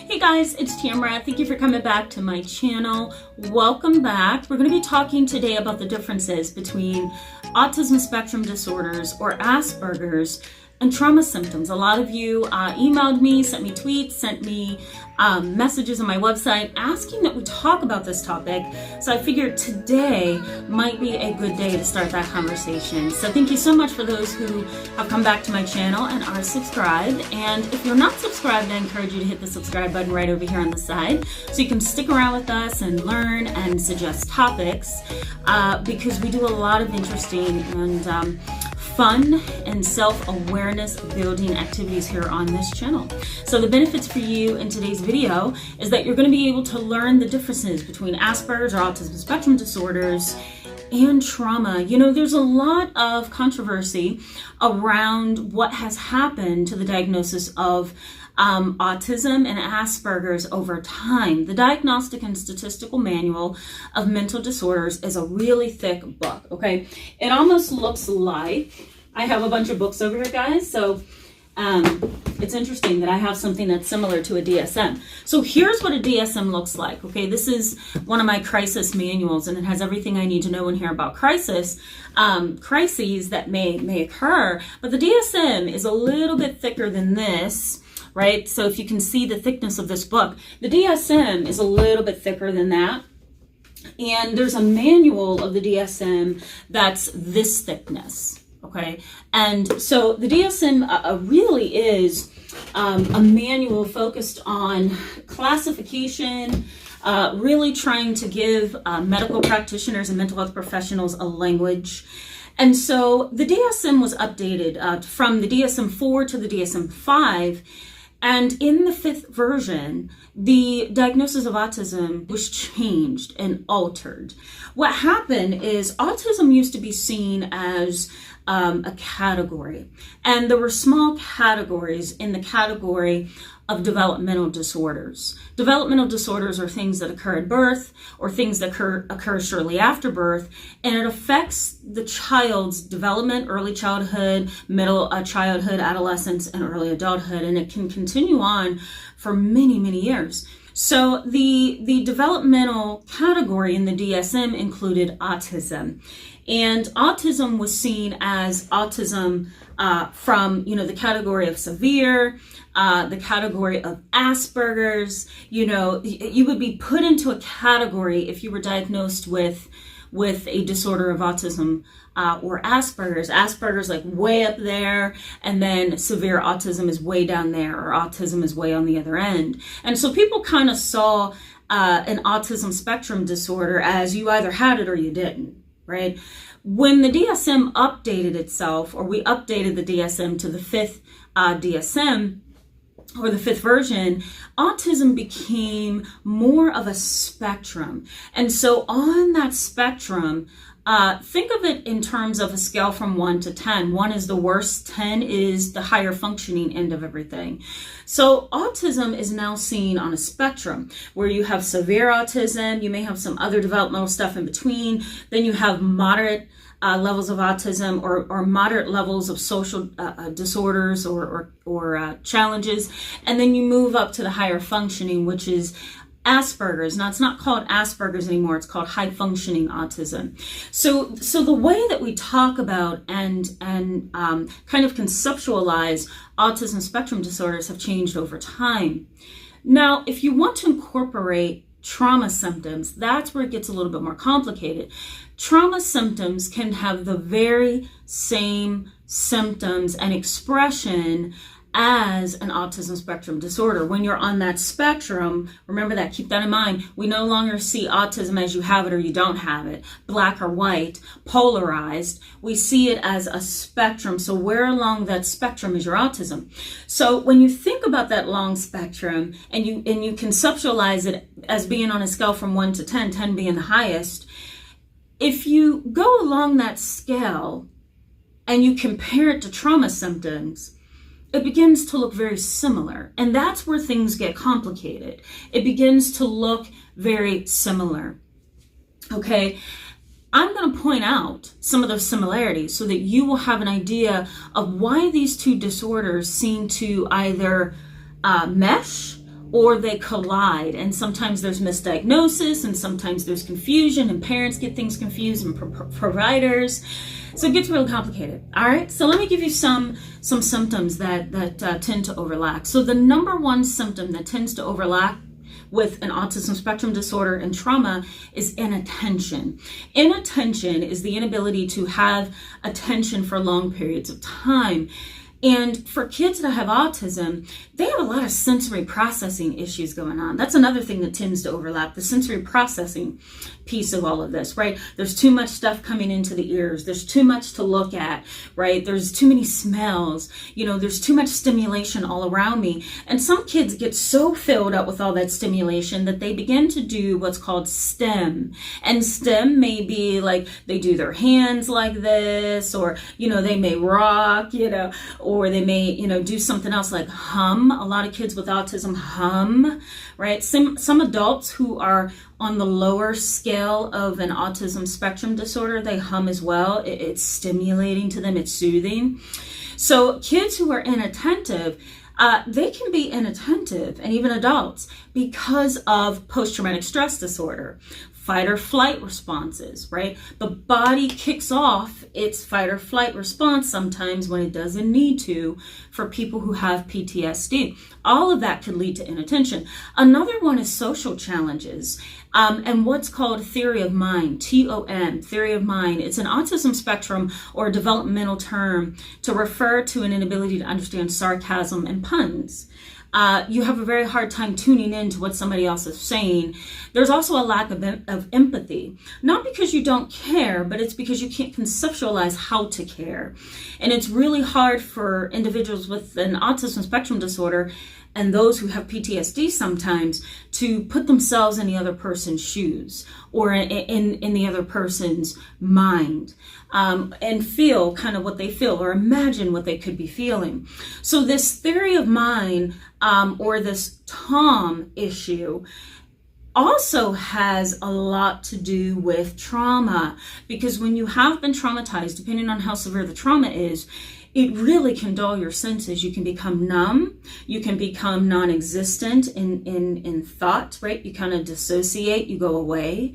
Hey guys, it's Tamara. Thank you for coming back to my channel. Welcome back. We're going to be talking today about the differences between autism spectrum disorders or Asperger's and trauma symptoms. A lot of you emailed me, sent me tweets, sent me messages on my website asking that we talk about this topic. So I figured today might be a good day to start that conversation. So thank you so much for those who have come back to my channel and are subscribed. And if you're not subscribed, I encourage you to hit the subscribe button right over here on the side so you can stick around with us and learn and suggest topics because we do a lot of interesting and fun and self-awareness building activities here on this channel. So the benefits for you in today's video is that you're going to be able to learn the differences between Asperger's or autism spectrum disorders and trauma. You know, there's a lot of controversy around what has happened to the diagnosis of autism and Asperger's over time. The Diagnostic and Statistical Manual of Mental Disorders is a really thick book, okay? It almost looks like, I have a bunch of books over here, guys, so it's interesting that I have something that's similar to a DSM. So here's what a DSM looks like, okay? This is one of my crisis manuals, and it has everything I need to know in here about crises that may occur, but the DSM is a little bit thicker than this, right? So if you can see the thickness of this book, the DSM is a little bit thicker than that. And there's a manual of the DSM that's this thickness, okay? And so the DSM really is a manual focused on classification, really trying to give medical practitioners and mental health professionals a language. And so the DSM was updated from the DSM-4 to the DSM-5. And in the 5th version, the diagnosis of autism was changed and altered. What happened is autism used to be seen as a category, and there were small categories in the category of developmental disorders. Developmental disorders are things that occur at birth or things that occur shortly after birth, and it affects the child's development, early childhood, middle childhood, adolescence, and early adulthood, and it can continue on for many, many years. So the developmental category in the DSM included autism. And autism was seen as autism from, the category of severe, the category of Asperger's. You would be put into a category if you were diagnosed with a disorder of autism or Asperger's. Asperger's like way up there, and then severe autism is way down there, or autism is way on the other end. And so people kind of saw an autism spectrum disorder as you either had it or you didn't. Right? When the DSM updated itself, or we updated the DSM to the 5th DSM, or the 5th version, autism became more of a spectrum. And so on that spectrum, think of it in terms of a scale from 1 to 10. 1 is the worst, 10 is the higher functioning end of everything. So autism is now seen on a spectrum where you have severe autism, you may have some other developmental stuff in between, then you have moderate levels of autism or moderate levels of social disorders or challenges, and then you move up to the higher functioning, which is Asperger's. Now, it's not called Asperger's anymore. It's called high functioning autism. So the way that we talk about and kind of conceptualize autism spectrum disorders have changed over time. Now, if you want to incorporate trauma symptoms, that's where it gets a little bit more complicated. Trauma symptoms can have the very same symptoms and expression as an autism spectrum disorder. When you're on that spectrum, remember that, keep that in mind. We no longer see autism as you have it or you don't have it, black or white, polarized. We see it as a spectrum. So where along that spectrum is your autism? So when you think about that long spectrum and you conceptualize it as being on a scale from 1 to 10, 10 being the highest, if you go along that scale and you compare it to trauma symptoms, it begins to look very similar. And that's where things get complicated. It begins to look very similar. Okay, I'm going to point out some of those similarities so that you will have an idea of why these two disorders seem to either mesh or they collide, and sometimes there's misdiagnosis, and sometimes there's confusion, and parents get things confused, and providers. So it gets really complicated. All right, so let me give you some symptoms that tend to overlap. So the number one symptom that tends to overlap with an autism spectrum disorder and trauma is inattention. Inattention is the inability to have attention for long periods of time. And for kids that have autism, they have a lot of sensory processing issues going on. That's another thing that tends to overlap, the sensory processing piece of all of this, right? There's too much stuff coming into the ears. There's too much to look at, right? There's too many smells. There's too much stimulation all around me. And some kids get so filled up with all that stimulation that they begin to do what's called STEM. And STEM may be like they do their hands like this, or, they may rock, or they may, do something else like hum. A lot of kids with autism hum, right? Some adults who are on the lower scale of an autism spectrum disorder, they hum as well. It's stimulating to them. It's soothing. So kids who are inattentive, they can be inattentive, and even adults, because of post-traumatic stress disorder. Fight or flight responses, right? The body kicks off its fight or flight response sometimes when it doesn't need to for people who have PTSD. All of that could lead to inattention. Another one is social challenges and what's called theory of mind, TOM, theory of mind. It's an autism spectrum or developmental term to refer to an inability to understand sarcasm and puns. You have a very hard time tuning in to what somebody else is saying. There's also a lack of empathy, not because you don't care, but it's because you can't conceptualize how to care. And it's really hard for individuals with an autism spectrum disorder and those who have PTSD sometimes to put themselves in the other person's shoes or in the other person's mind and feel kind of what they feel or imagine what they could be feeling. So this theory of mind or this TOM issue also has a lot to do with trauma, because when you have been traumatized, depending on how severe the trauma is, it really can dull your senses. You can become numb. You can become non-existent in thought, right? You kind of dissociate, you go away.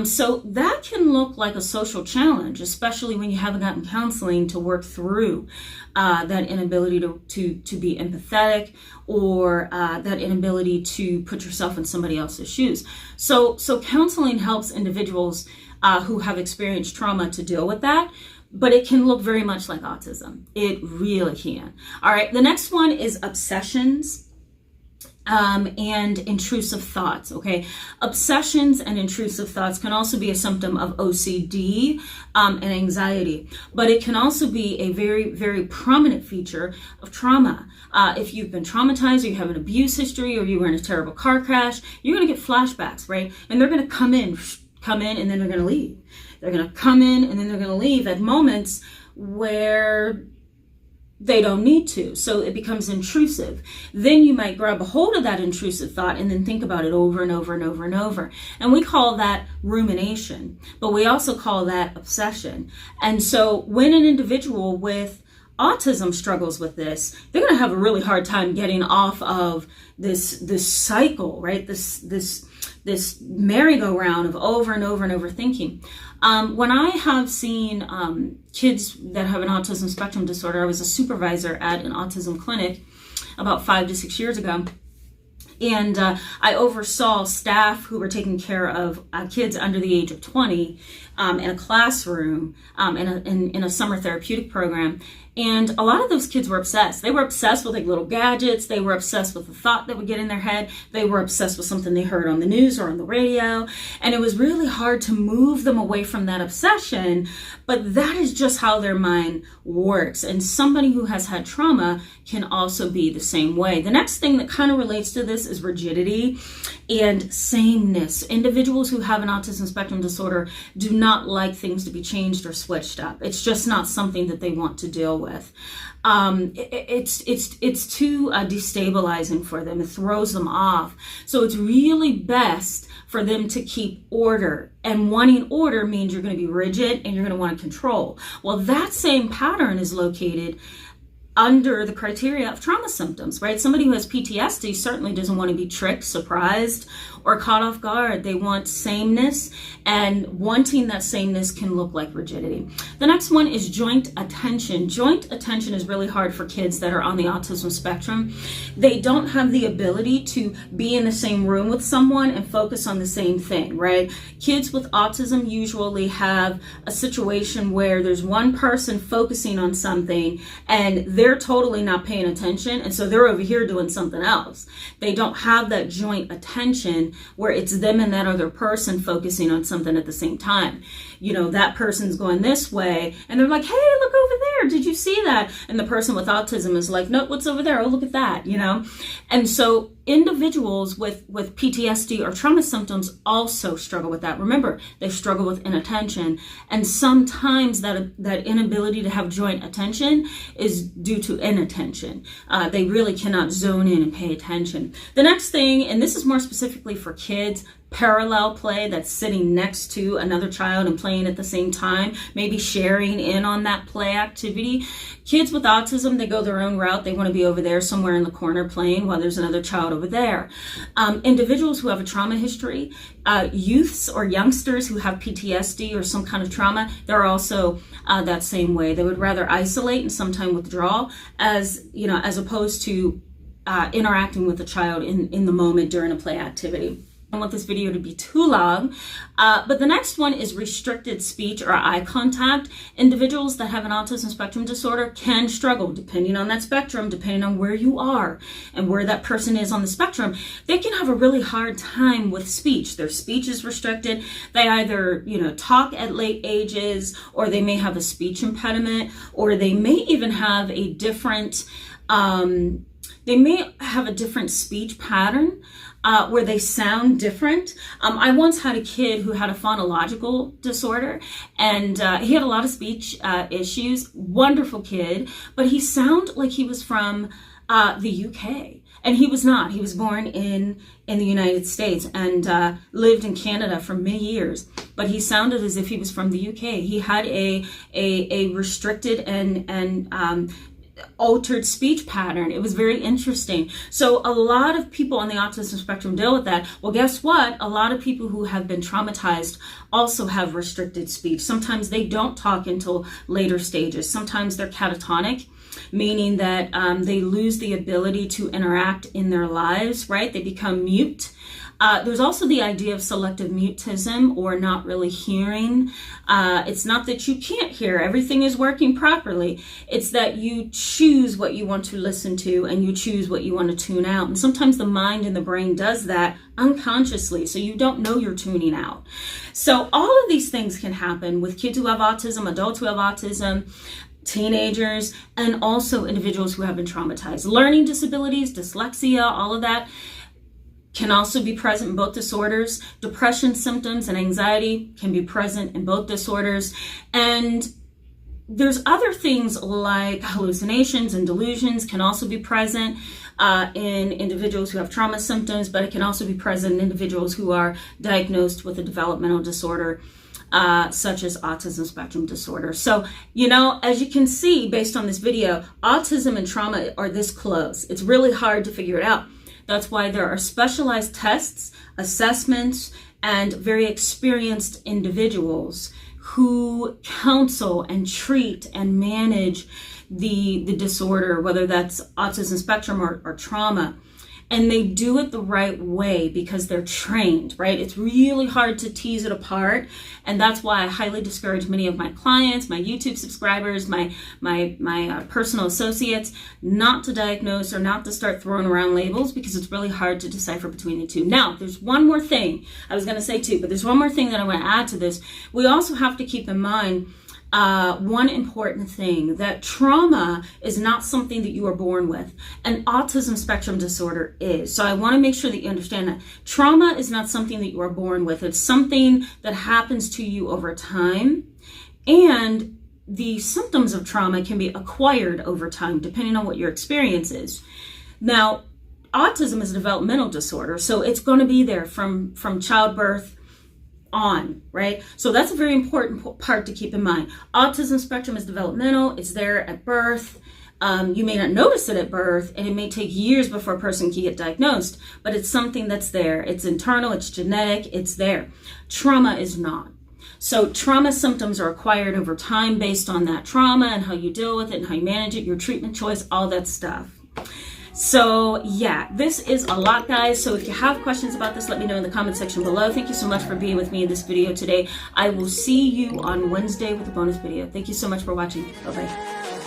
So that can look like a social challenge, especially when you haven't gotten counseling to work through that inability to be empathetic or that inability to put yourself in somebody else's shoes. So counseling helps individuals who have experienced trauma to deal with that. But it can look very much like autism. It really can. All right, the next one is obsessions and intrusive thoughts, okay? Obsessions and intrusive thoughts can also be a symptom of OCD and anxiety, but it can also be a very, very prominent feature of trauma. If you've been traumatized, or you have an abuse history, or you were in a terrible car crash, you're gonna get flashbacks, right? And they're gonna come in, and then they're gonna leave. They're going to come in and then they're going to leave at moments where they don't need to. So it becomes intrusive. Then you might grab a hold of that intrusive thought and then think about it over and over and over and over. And we call that rumination, but we also call that obsession. And so when an individual with autism struggles with this, they're going to have a really hard time getting off of this cycle, right? This merry-go-round of over and over and over thinking. When I have seen kids that have an autism spectrum disorder, I was a supervisor at an autism clinic about 5 to 6 years ago. And I oversaw staff who were taking care of kids under the age of 20 in a classroom in a summer therapeutic program. And a lot of those kids were obsessed. They were obsessed with like little gadgets. They were obsessed with the thought that would get in their head. They were obsessed with something they heard on the news or on the radio. And it was really hard to move them away from that obsession. But that is just how their mind works. And somebody who has had trauma can also be the same way. The next thing that kind of relates to this is rigidity and sameness. Individuals who have an autism spectrum disorder do not like things to be changed or switched up. It's just not something that they want to deal with. It's too destabilizing for them. It throws them off. So it's really best for them to keep order. And wanting order means you're going to be rigid and you're going to want to control. Well, that same pattern is located under the criteria of trauma symptoms, right? Somebody who has PTSD certainly doesn't want to be tricked, surprised, or caught off guard. They want sameness, and wanting that sameness can look like rigidity. The next one is joint attention. Joint attention is really hard for kids that are on the autism spectrum. They don't have the ability to be in the same room with someone and focus on the same thing, right? Kids with autism usually have a situation where there's one person focusing on something and they're totally not paying attention, and so they're over here doing something else. They don't have that joint attention where it's them and that other person focusing on something at the same time. You know, that person's going this way and they're like, hey, look over there, did you see that? And the person with autism is like, nope, what's over there? Oh, look at that, you know? And so individuals with PTSD or trauma symptoms also struggle with that. Remember, they struggle with inattention, and sometimes that inability to have joint attention is due to inattention. They really cannot zone in and pay attention. The next thing, and this is more specifically for kids, parallel play, that's sitting next to another child and playing at the same time, maybe sharing in on that play activity. Kids with autism, they go their own route. They want to be over there somewhere in the corner playing while there's another child over there. Individuals who have a trauma history, youths or youngsters who have PTSD or some kind of trauma, they're also that same way. They would rather isolate and sometimes withdraw, as opposed to interacting with the child in the moment during a play activity. I don't want this video to be too long, but the next one is restricted speech or eye contact. Individuals that have an autism spectrum disorder can struggle, depending on that spectrum, depending on where you are and where that person is on the spectrum. They can have a really hard time with speech. Their speech is restricted. They either, talk at late ages, or they may have a speech impediment, or they may even have a different, speech pattern. Where they sound different. I once had a kid who had a phonological disorder, and he had a lot of speech issues. Wonderful kid, but he sounded like he was from the UK, and he was not. He was born in the United States and lived in Canada for many years, but he sounded as if he was from the UK. He had a restricted and altered speech pattern. It was very interesting. So a lot of people on the autism spectrum deal with that. Well, guess what? A lot of people who have been traumatized also have restricted speech. Sometimes they don't talk until later stages. Sometimes they're catatonic, meaning that they lose the ability to interact in their lives, right? They become mute. There's also the idea of selective mutism, or not really hearing. It's not that you can't hear. Everything is working properly. It's that you choose what you want to listen to and you choose what you want to tune out. And sometimes the mind and the brain does that unconsciously, so you don't know you're tuning out. So all of these things can happen with kids who have autism, adults who have autism, teenagers, and also individuals who have been traumatized. Learning disabilities, dyslexia, all of that can also be present in both disorders. Depression symptoms and anxiety can be present in both disorders. And there's other things like hallucinations and delusions can also be present in individuals who have trauma symptoms, but it can also be present in individuals who are diagnosed with a developmental disorder, such as autism spectrum disorder. So, as you can see based on this video, autism and trauma are this close. It's really hard to figure it out. That's why there are specialized tests, assessments, and very experienced individuals who counsel and treat and manage the disorder, whether that's autism spectrum or trauma. And they do it the right way because they're trained, right? It's really hard to tease it apart. And that's why I highly discourage many of my clients, my YouTube subscribers, my personal associates, not to diagnose or not to start throwing around labels, because it's really hard to decipher between the two. Now, there's one more thing I was going to say too, but there's one more thing that I want to add to this. We also have to keep in mind one important thing, that trauma is not something that you are born with, and autism spectrum disorder is. So I want to make sure that you understand that trauma is not something that you are born with. It's something that happens to you over time, and the symptoms of trauma can be acquired over time depending on what your experience is. Now, autism is a developmental disorder, so it's going to be there from childbirth on, right? So that's a very important part to keep in mind. Autism spectrum is developmental. It's there at birth. You may not notice it at birth, and it may take years before a person can get diagnosed, but it's something that's there. It's internal, it's genetic, it's there. Trauma is not. So trauma symptoms are acquired over time based on that trauma and how you deal with it and how you manage it, your treatment choice, all that stuff. So yeah, this is a lot, guys. So if you have questions about this, let me know in the comment section below. Thank you so much for being with me in this video today. I will see you on Wednesday with a bonus video. Thank you so much for watching. Bye-bye.